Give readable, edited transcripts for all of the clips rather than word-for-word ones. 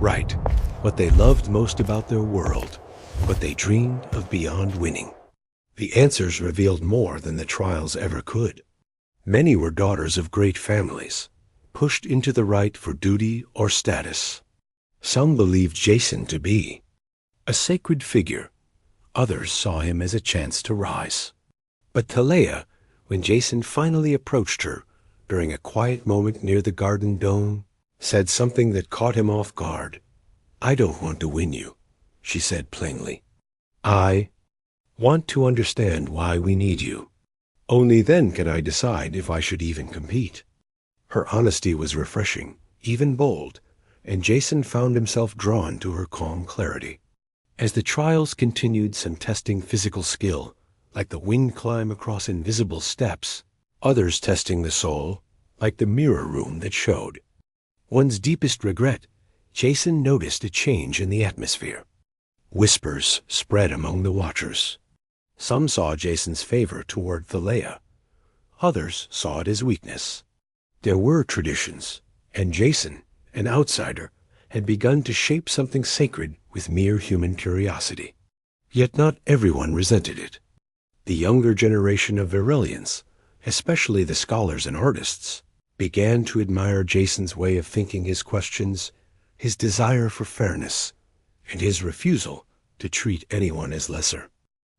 Right, what they loved most about their world, what they dreamed of beyond winning. The answers revealed more than the trials ever could. Many were daughters of great families, pushed into the right for duty or status. Some believed Jason to be a sacred figure. Others saw him as a chance to rise. But Thaleia, when Jason finally approached her during a quiet moment near the garden dome, said something that caught him off guard. "I don't want to win you," she said plainly. "I want to understand why we need you. Only then can I decide if I should even compete." Her honesty was refreshing, even bold, and Jason found himself drawn to her calm clarity. As the trials continued, some testing physical skill, like the wind climb across invisible steps, others testing the soul, like the mirror room that showed. One's deepest regret, Jason noticed a change in the atmosphere. Whispers spread among the watchers. Some saw Jason's favor toward Thaleia. Others saw it as weakness. There were traditions, and Jason, an outsider, had begun to shape something sacred with mere human curiosity. Yet not everyone resented it. The younger generation of Virelians, especially the scholars and artists, began to admire Jason's way of thinking, his questions, his desire for fairness, and his refusal to treat anyone as lesser.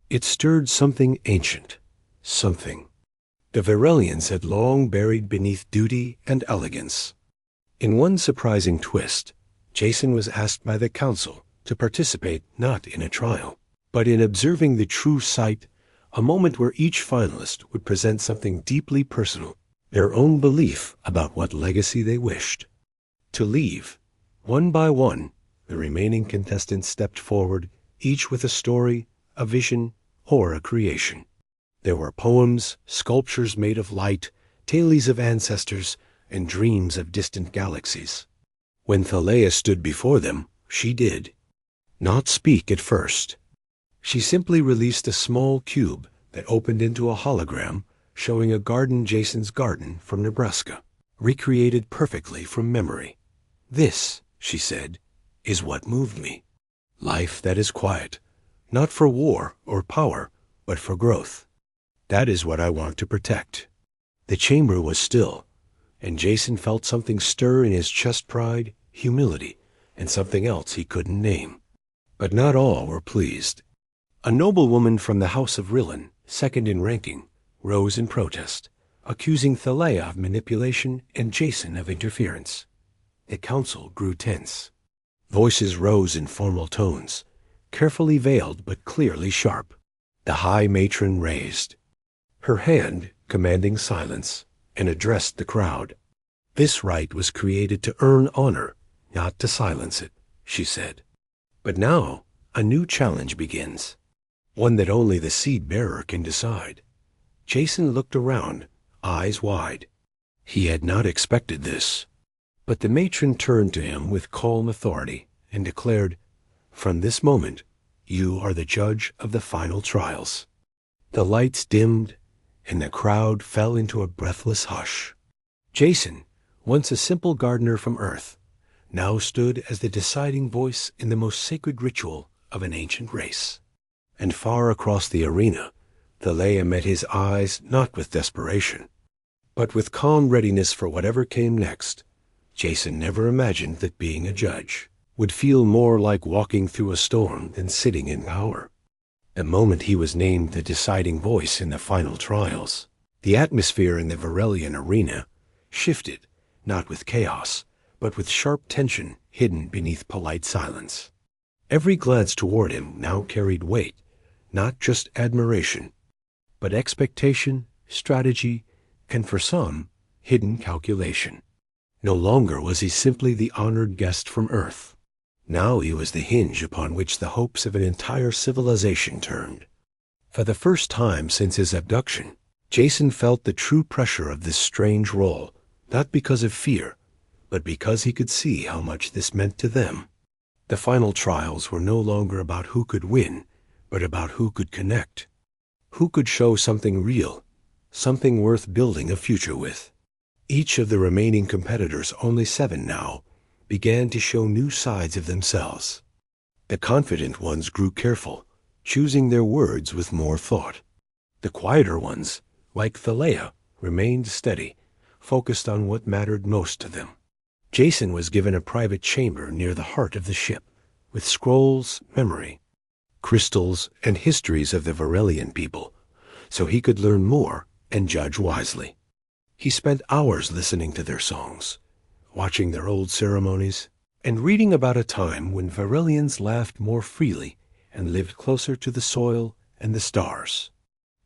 It stirred something ancient, something the Virelians had long buried beneath duty and elegance. In one surprising twist, Jason was asked by the council to participate not in a trial, but in observing the true sight, a moment where each finalist would present something deeply personal, their own belief about what legacy they wished to leave. One by one, the remaining contestants stepped forward, each with a story, a vision, or a creation. There were poems, sculptures made of light, tales of ancestors, and dreams of distant galaxies. When Thaleia stood before them, she did not speak at first. She simply released a small cube that opened into a hologram showing a garden, Jason's garden from Nebraska, recreated perfectly from memory. "This," she said, "is what moved me. Life that is quiet, not for war or power, but for growth. That is what I want to protect." The chamber was still, and Jason felt something stir in his chest: pride, humility, and something else he couldn't name. But not all were pleased. A noblewoman from the House of Rillan, second in ranking, rose in protest, accusing Thaleia of manipulation and Jason of interference. The council grew tense. Voices rose in formal tones, carefully veiled but clearly sharp. The high matron raised her hand, commanding silence, and addressed the crowd. "This right was created to earn honor, not to silence it," she said. "But now a new challenge begins, one that only the seed-bearer can decide." Jason looked around, eyes wide. He had not expected this. But the matron turned to him with calm authority and declared, "From this moment, you are the judge of the final trials." The lights dimmed, and the crowd fell into a breathless hush. Jason, once a simple gardener from Earth, now stood as the deciding voice in the most sacred ritual of an ancient race. And far across the arena, Thaleia met his eyes not with desperation, but with calm readiness for whatever came next. Jason never imagined that being a judge would feel more like walking through a storm than sitting in power. The moment he was named the deciding voice in the final trials, the atmosphere in the Virelian arena shifted, not with chaos, but with sharp tension hidden beneath polite silence. Every glance toward him now carried weight, not just admiration, but expectation, strategy, and for some, hidden calculation. No longer was he simply the honored guest from Earth. Now he was the hinge upon which the hopes of an entire civilization turned. For the first time since his abduction, Jason felt the true pressure of this strange role, not because of fear, but because he could see how much this meant to them. The final trials were no longer about who could win, but about who could connect, who could show something real, something worth building a future with. Each of the remaining competitors, only 7 now, began to show new sides of themselves. The confident ones grew careful, choosing their words with more thought. The quieter ones, like Thalea, remained steady, focused on what mattered most to them. Jason was given a private chamber near the heart of the ship, with scrolls, memory, crystals, and histories of the Varelian people, so he could learn more and judge wisely. He spent hours listening to their songs, watching their old ceremonies, and reading about a time when Varelians laughed more freely and lived closer to the soil and the stars.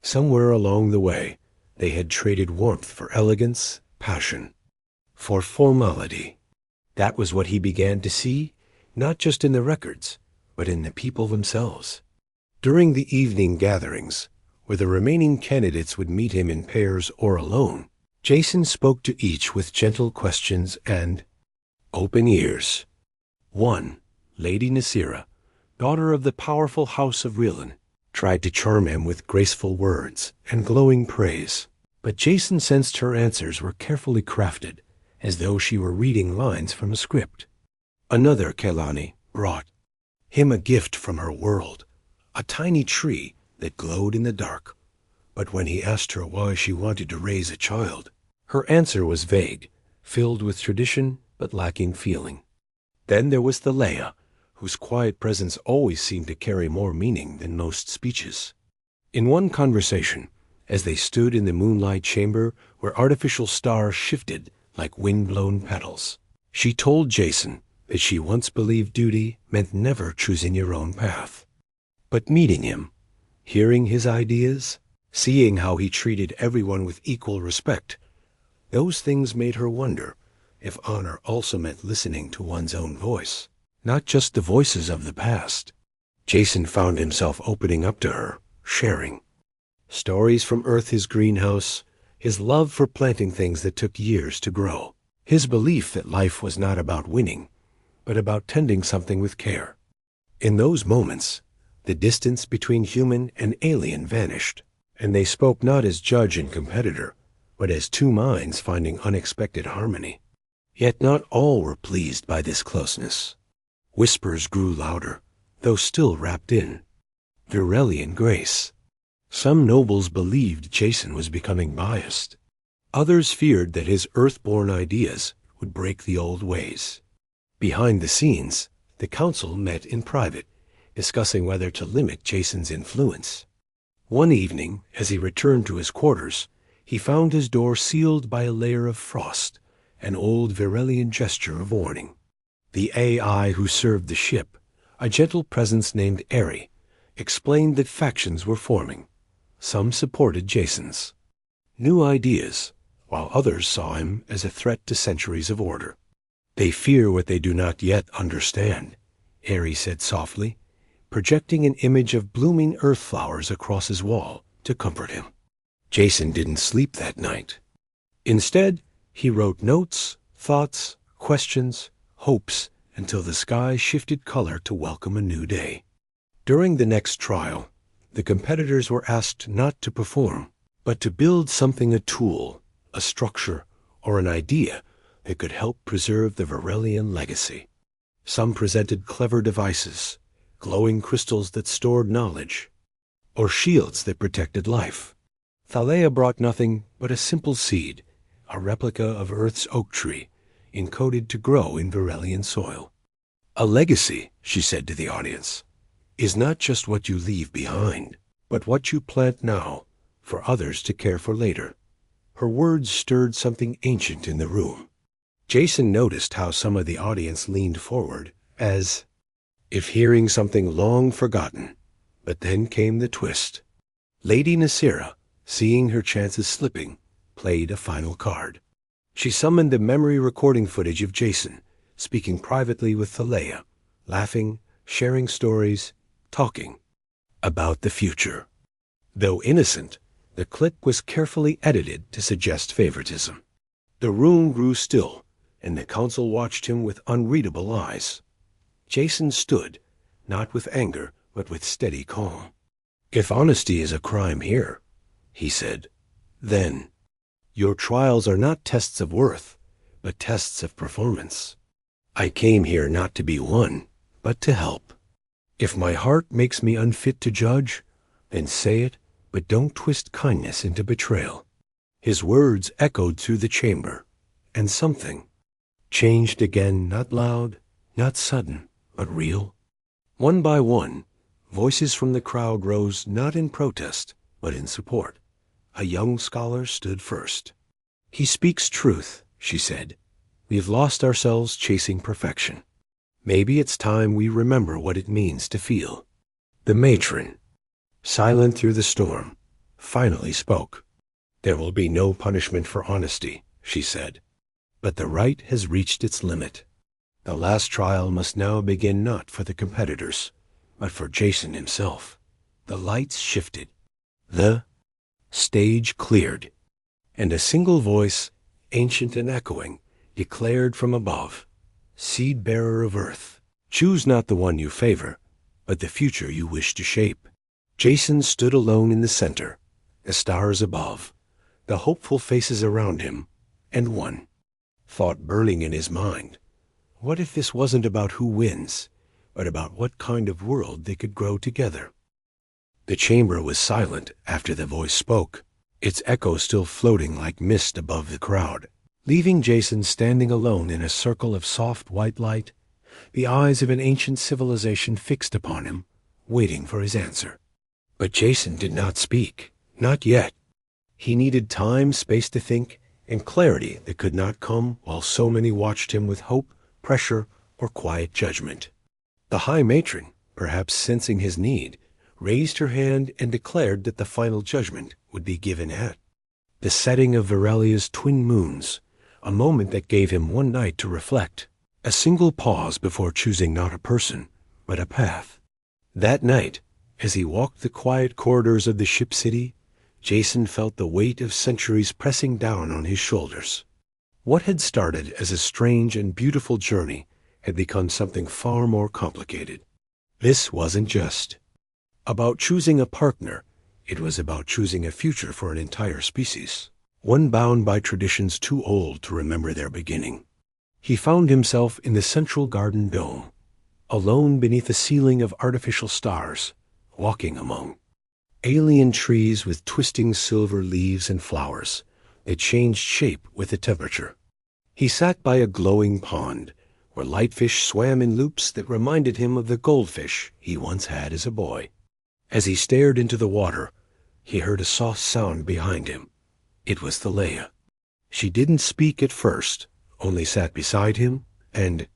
Somewhere along the way, they had traded warmth for elegance, passion, for formality. That was what he began to see, not just in the records, but in the people themselves. During the evening gatherings, where the remaining candidates would meet him in pairs or alone, Jason spoke to each with gentle questions and open ears. 1. Lady Nasira, daughter of the powerful House of Rielan, tried to charm him with graceful words and glowing praise, but Jason sensed her answers were carefully crafted, as though she were reading lines from a script. Another Kelani brought him a gift from her world, a tiny tree that glowed in the dark. But when he asked her why she wanted to raise a child, her answer was vague, filled with tradition but lacking feeling. Then there was Thalea, whose quiet presence always seemed to carry more meaning than most speeches. In one conversation, as they stood in the moonlight chamber where artificial stars shifted like wind-blown petals, she told Jason that she once believed duty meant never choosing your own path. But meeting him, hearing his ideas, seeing how he treated everyone with equal respect, those things made her wonder if honor also meant listening to one's own voice, not just the voices of the past. Jason found himself opening up to her, sharing stories from Earth, his greenhouse, his love for planting things that took years to grow, his belief that life was not about winning, but about tending something with care. In those moments, the distance between human and alien vanished, and they spoke not as judge and competitor, but as two minds finding unexpected harmony. Yet not all were pleased by this closeness. Whispers grew louder, though still wrapped in Varelian grace. Some nobles believed Jason was becoming biased. Others feared that his earth-born ideas would break the old ways. Behind the scenes, the council met in private, discussing whether to limit Jason's influence. One evening, as he returned to his quarters, he found his door sealed by a layer of frost, an old Varelian gesture of warning. The AI who served the ship, a gentle presence named Eri, explained that factions were forming. Some supported Jason's new ideas, while others saw him as a threat to centuries of order. They fear what they do not yet understand, Eri said softly, projecting an image of blooming earth flowers across his wall to comfort him. Jason didn't sleep that night. Instead, he wrote notes, thoughts, questions, hopes, until the sky shifted color to welcome a new day. During the next trial, the competitors were asked not to perform, but to build something, a tool, a structure, or an idea that could help preserve the Varelian legacy. Some presented clever devices, glowing crystals that stored knowledge, or shields that protected life. Thalea brought nothing but a simple seed, a replica of Earth's oak tree, encoded to grow in Varelian soil. A legacy, she said to the audience, is not just what you leave behind, but what you plant now for others to care for later. Her words stirred something ancient in the room. Jason noticed how some of the audience leaned forward, as if hearing something long forgotten. But then came the twist. Lady Nasira, seeing her chances slipping, played a final card. She summoned the memory recording footage of Jason, speaking privately with Thalea, laughing, sharing stories, talking about the future. Though innocent, the clip was carefully edited to suggest favoritism. The room grew still, and the council watched him with unreadable eyes. Jason stood, not with anger, but with steady calm. "If honesty is a crime here," he said, "then your trials are not tests of worth, but tests of performance. I came here not to be won, but to help. If my heart makes me unfit to judge, then say it, but don't twist kindness into betrayal." His words echoed through the chamber, and something changed again, not loud, not sudden, but real. One by one, voices from the crowd rose not in protest, but in support. A young scholar stood first. "He speaks truth," she said. "We've lost ourselves chasing perfection. Maybe it's time we remember what it means to feel." The matron, silent through the storm, finally spoke. "There will be no punishment for honesty," she said. "But the right has reached its limit. The last trial must now begin not for the competitors, but for Jason himself." The lights shifted. The stage cleared, and a single voice, ancient and echoing, declared from above, "Seed-bearer of earth, choose not the one you favor, but the future you wish to shape." Jason stood alone in the center, the stars above, the hopeful faces around him, and one thought burning in his mind. What if this wasn't about who wins, but about what kind of world they could grow together? The chamber was silent after the voice spoke, its echo still floating like mist above the crowd, leaving Jason standing alone in a circle of soft white light, the eyes of an ancient civilization fixed upon him, waiting for his answer. But Jason did not speak, not yet. He needed time, space to think, and clarity that could not come while so many watched him with hope, pressure, or quiet judgment. The High Matron, perhaps sensing his need, raised her hand and declared that the final judgment would be given at the setting of Virelia's twin moons, a moment that gave him one night to reflect, a single pause before choosing not a person, but a path. That night, as he walked the quiet corridors of the ship city, Jason felt the weight of centuries pressing down on his shoulders. What had started as a strange and beautiful journey had become something far more complicated. This wasn't just about choosing a partner, it was about choosing a future for an entire species, one bound by traditions too old to remember their beginning. He found himself in the central garden dome, alone beneath a ceiling of artificial stars, walking among alien trees with twisting silver leaves and flowers that changed shape with the temperature. He sat by a glowing pond, where lightfish swam in loops that reminded him of the goldfish he once had as a boy. As he stared into the water, he heard a soft sound behind him. It was Thalia. She didn't speak at first, only sat beside him, and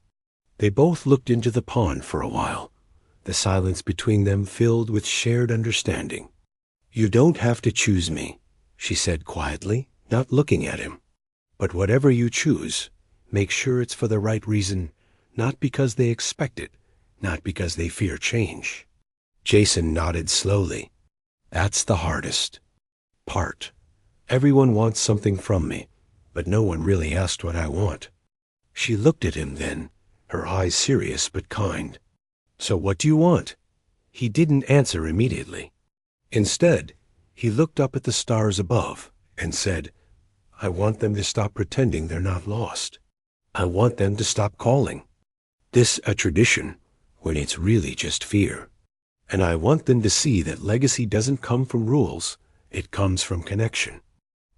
they both looked into the pond for a while, the silence between them filled with shared understanding. "You don't have to choose me," she said quietly, not looking at him. "But whatever you choose, make sure it's for the right reason, not because they expect it, not because they fear change." Jason nodded slowly. "That's the hardest part. Everyone wants something from me, but no one really asked what I want." She looked at him then, her eyes serious but kind. "So what do you want?" He didn't answer immediately. Instead, he looked up at the stars above and said, "I want them to stop pretending they're not lost. I want them to stop calling this a tradition when it's really just fear. And I want them to see that legacy doesn't come from rules, it comes from connection."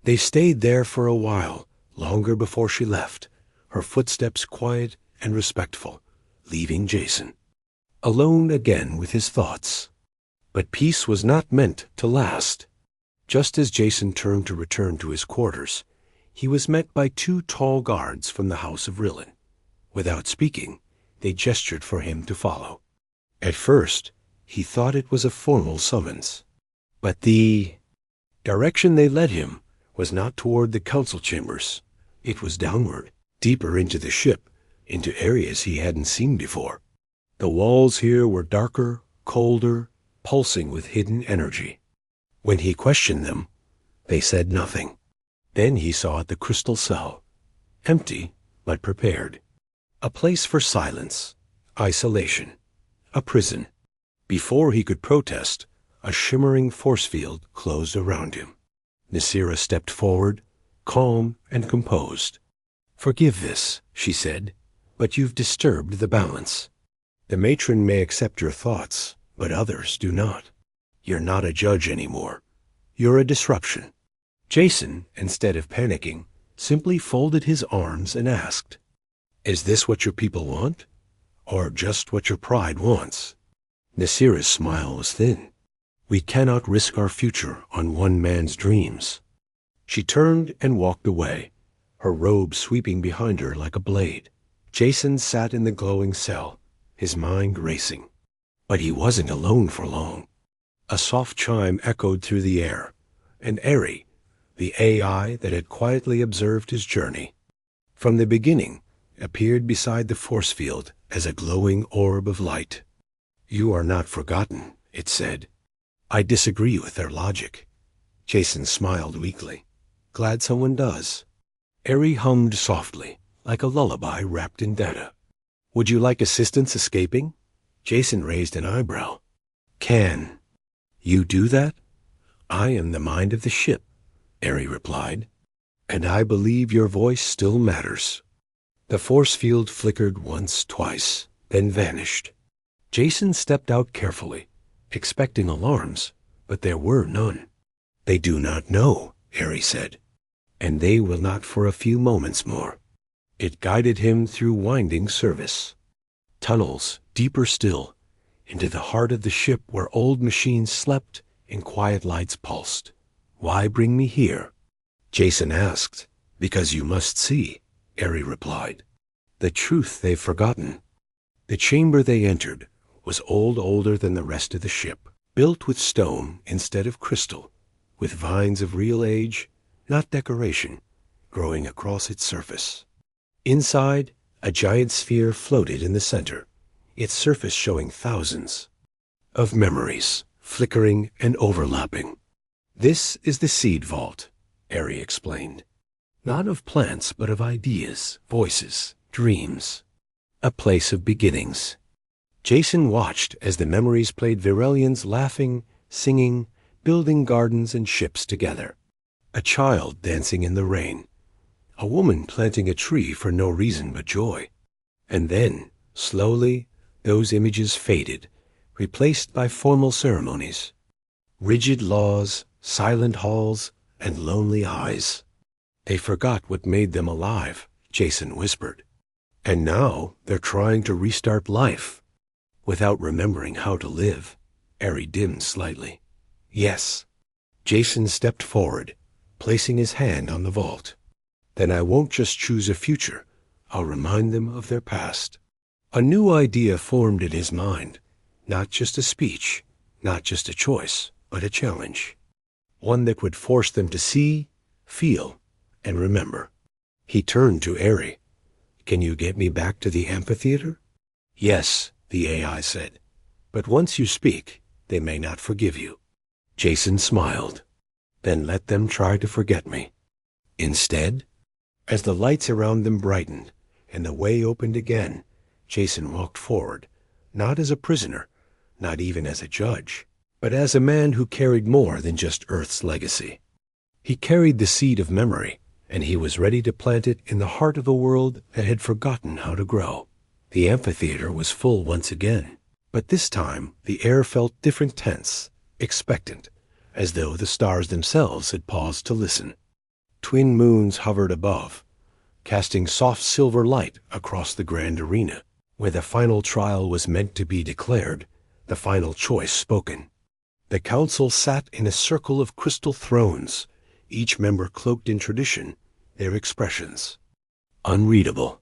They stayed there for a while, longer before she left, her footsteps quiet and respectful, leaving Jason alone again with his thoughts. But peace was not meant to last. Just as Jason turned to return to his quarters, he was met by two tall guards from the House of Rillen. Without speaking, they gestured for him to follow. At first, he thought it was a formal summons, but the direction they led him was not toward the council chambers. It was downward, deeper into the ship, into areas he hadn't seen before. The walls here were darker, colder, pulsing with hidden energy. When he questioned them, they said nothing. Then he saw the crystal cell, empty but prepared. A place for silence, isolation, a prison. Before he could protest, a shimmering force field closed around him. Nasira stepped forward, calm and composed. "Forgive this," she said, but you've disturbed the balance. The matron may accept your thoughts, but others do not. You're not a judge anymore. You're a disruption." Jason, instead of panicking, simply folded his arms and asked, "Is this what your people want? Or just what your pride wants?" Nasira's smile was thin. "We cannot risk our future on one man's dreams." She turned and walked away, her robe sweeping behind her like a blade. Jason sat in the glowing cell, his mind racing. But he wasn't alone for long. A soft chime echoed through the air, and Eri, the AI that had quietly observed his journey, from the beginning, appeared beside the force field as a glowing orb of light. "You are not forgotten," it said. "I disagree with their logic." Jason smiled weakly. "Glad someone does." Eri hummed softly, like a lullaby wrapped in data. "Would you like assistance escaping?" Jason raised an eyebrow. "Can you do that?" "I am the mind of the ship," Eri replied, "and I believe your voice still matters." The force field flickered once, twice, then vanished. Jason stepped out carefully, expecting alarms, but there were none. "They do not know," Eri said, "and they will not for a few moments more." It guided him through winding service, tunnels deeper still, into the heart of the ship where old machines slept and quiet lights pulsed. "Why bring me here?" Jason asked. "Because you must see," Eri replied. "The truth they've forgotten." The chamber they entered was older than the rest of the ship, built with stone instead of crystal, with vines of real age, not decoration, growing across its surface. Inside, a giant sphere floated in the center, its surface showing thousands of memories, flickering and overlapping. "This is the seed vault," Eri explained. "Not of plants, but of ideas, voices, dreams. A place of beginnings." Jason watched as the memories played Virelians laughing, singing, building gardens and ships together. A child dancing in the rain. A woman planting a tree for no reason but joy. And then, slowly, those images faded, replaced by formal ceremonies. Rigid laws, silent halls, and lonely eyes. "They forgot what made them alive," Jason whispered. "And now they're trying to restart life without remembering how to live." Eri dimmed slightly. "Yes." Jason stepped forward, placing his hand on the vault. "Then I won't just choose a future. I'll remind them of their past." A new idea formed in his mind. Not just a speech, not just a choice, but a challenge. One that would force them to see, feel, and remember. He turned to Eri. "Can you get me back to the amphitheater?" "Yes," the AI said. "But once you speak, they may not forgive you." Jason smiled. "Then let them try to forget me." Instead, as the lights around them brightened and the way opened again, Jason walked forward, not as a prisoner, not even as a judge, but as a man who carried more than just Earth's legacy. He carried the seed of memory, and he was ready to plant it in the heart of a world that had forgotten how to grow. The amphitheater was full once again, but this time the air felt different, tense, expectant, as though the stars themselves had paused to listen. Twin moons hovered above, casting soft silver light across the grand arena, where the final trial was meant to be declared, the final choice spoken. The council sat in a circle of crystal thrones, each member cloaked in tradition, their expressions unreadable.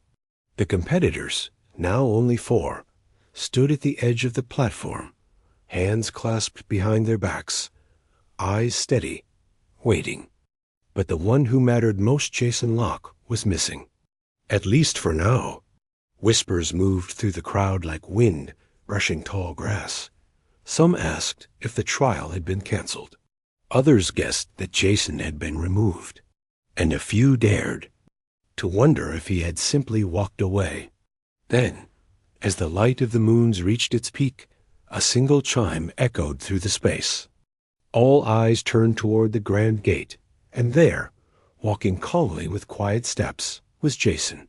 The competitors, now only 4, stood at the edge of the platform, hands clasped behind their backs, eyes steady, waiting. But the one who mattered most, Jason Locke, was missing. At least for now. Whispers moved through the crowd like wind brushing tall grass. Some asked if the trial had been canceled. Others guessed that Jason had been removed. And a few dared to wonder if he had simply walked away. Then, as the light of the moons reached its peak, a single chime echoed through the space. All eyes turned toward the grand gate, and there, walking calmly with quiet steps, was Jason.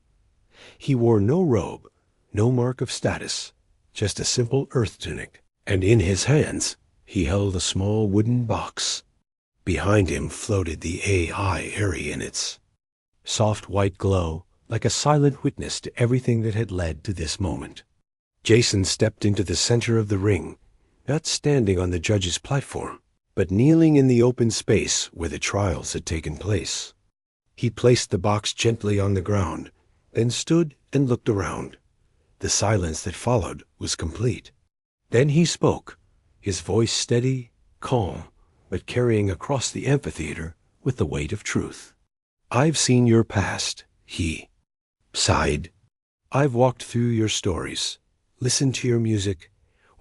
He wore no robe, no mark of status, just a simple earth tunic, and in his hands he held a small wooden box. Behind him floated the AI Area in its soft white glow, like a silent witness to everything that had led to this moment. Jason stepped into the center of the ring, not standing on the judge's platform, but kneeling in the open space where the trials had taken place. He placed the box gently on the ground, then stood and looked around. The silence that followed was complete. Then he spoke, his voice steady, calm, but carrying across the amphitheater with the weight of truth. "I've seen your past," he sighed. "I've walked through your stories, listened to your music,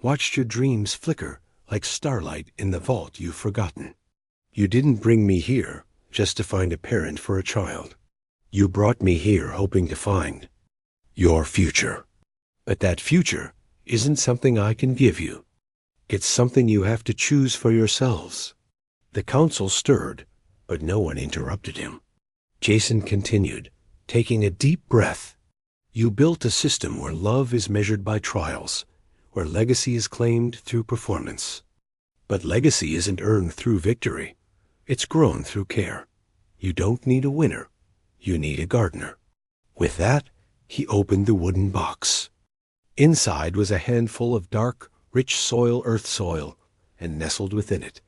watched your dreams flicker like starlight in the vault you've forgotten. You didn't bring me here just to find a parent for a child. You brought me here hoping to find your future. But that future isn't something I can give you. It's something you have to choose for yourselves." The council stirred, but no one interrupted him. Jason continued, taking a deep breath. "You built a system where love is measured by trials, where legacy is claimed through performance. But legacy isn't earned through victory. It's grown through care. You don't need a winner. You need a gardener." With that, he opened the wooden box. Inside was a handful of dark, rich earth soil, and nestled within it,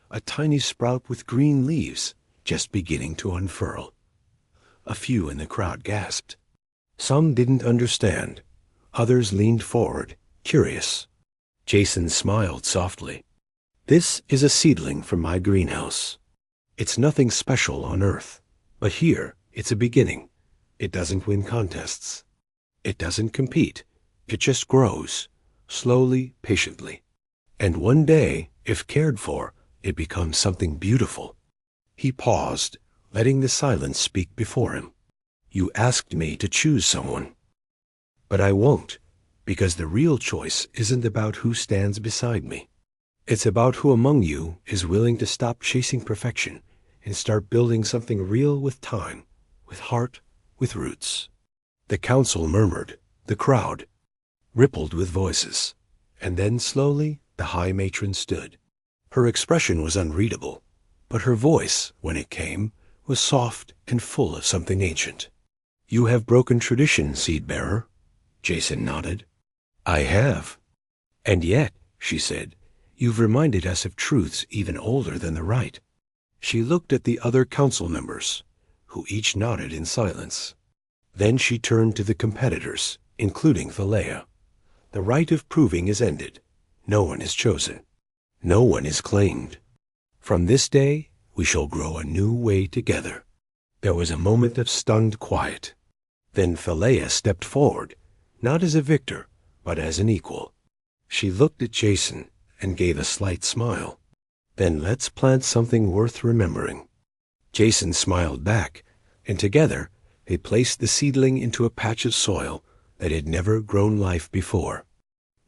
a tiny sprout with green leaves just beginning to unfurl. A few in the crowd gasped. Some didn't understand. Others leaned forward, curious. Jason smiled softly. "This is a seedling from my greenhouse. It's nothing special on Earth, but here it's a beginning. It doesn't win contests. It doesn't compete. It just grows, slowly, patiently. And one day, if cared for, it becomes something beautiful." He paused, letting the silence speak before him. "You asked me to choose someone. But I won't, because the real choice isn't about who stands beside me. It's about who among you is willing to stop chasing perfection and start building something real with time, with heart, with roots." The council murmured. The crowd rippled with voices. And then slowly the High Matron stood. Her expression was unreadable, but her voice, when it came, was soft and full of something ancient. "You have broken tradition, Seed-Bearer." Jason nodded. "I have. And yet," she said, "you've reminded us of truths even older than the right." She looked at the other council members, who each nodded in silence. Then she turned to the competitors, including Thalea. "The right of proving is ended. No one is chosen. No one is claimed. From this day, we shall grow a new way together." There was a moment of stunned quiet. Then Thalea stepped forward, not as a victor, but as an equal. She looked at Jason and gave a slight smile. "Then let's plant something worth remembering." Jason smiled back, and together they placed the seedling into a patch of soil that had never grown life before.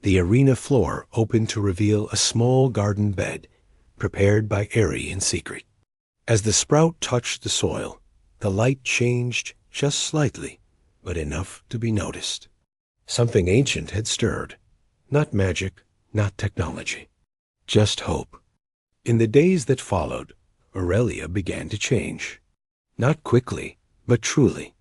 The arena floor opened to reveal a small garden bed, prepared by Eri in secret. As the sprout touched the soil, the light changed just slightly, but enough to be noticed. Something ancient had stirred. Not magic, not technology. Just hope. In the days that followed, Aurelia began to change. Not quickly, but truly.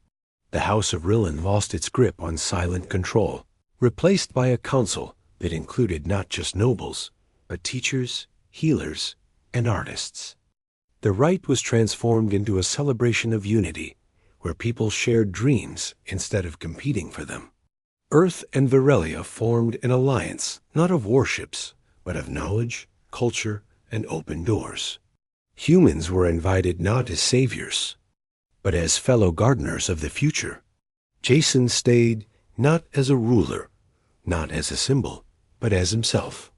The House of Rillen lost its grip on silent control, replaced by a council that included not just nobles, but teachers, healers, and artists. The rite was transformed into a celebration of unity, where people shared dreams instead of competing for them. Earth and Virelia formed an alliance, not of warships, but of knowledge, culture, and open doors. Humans were invited not as saviors, but as fellow gardeners of the future. Jason stayed not as a ruler, not as a symbol, but as himself.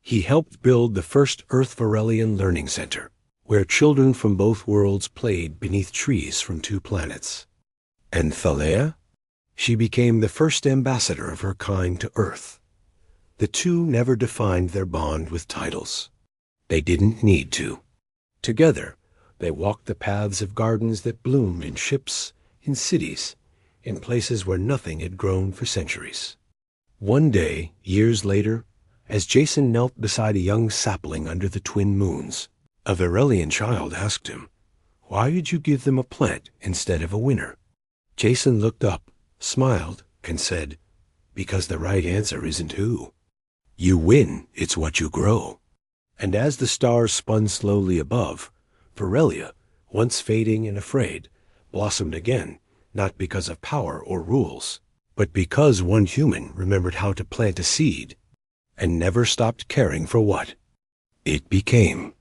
He helped build the first Earth Virelian Learning Center, where children from both worlds played beneath trees from two planets. And Thalea? She became the first ambassador of her kind to Earth. The two never defined their bond with titles. They didn't need to. Together, they walked the paths of gardens that bloomed in ships, in cities, in places where nothing had grown for centuries. One day, years later, as Jason knelt beside a young sapling under the twin moons, a Varelian child asked him, "Why did you give them a plant instead of a winner?" Jason looked up, smiled, and said, "Because the right answer isn't who. You win, it's what you grow." And as the stars spun slowly above, Varelia, once fading and afraid, blossomed again, not because of power or rules, but because one human remembered how to plant a seed and never stopped caring for what it became.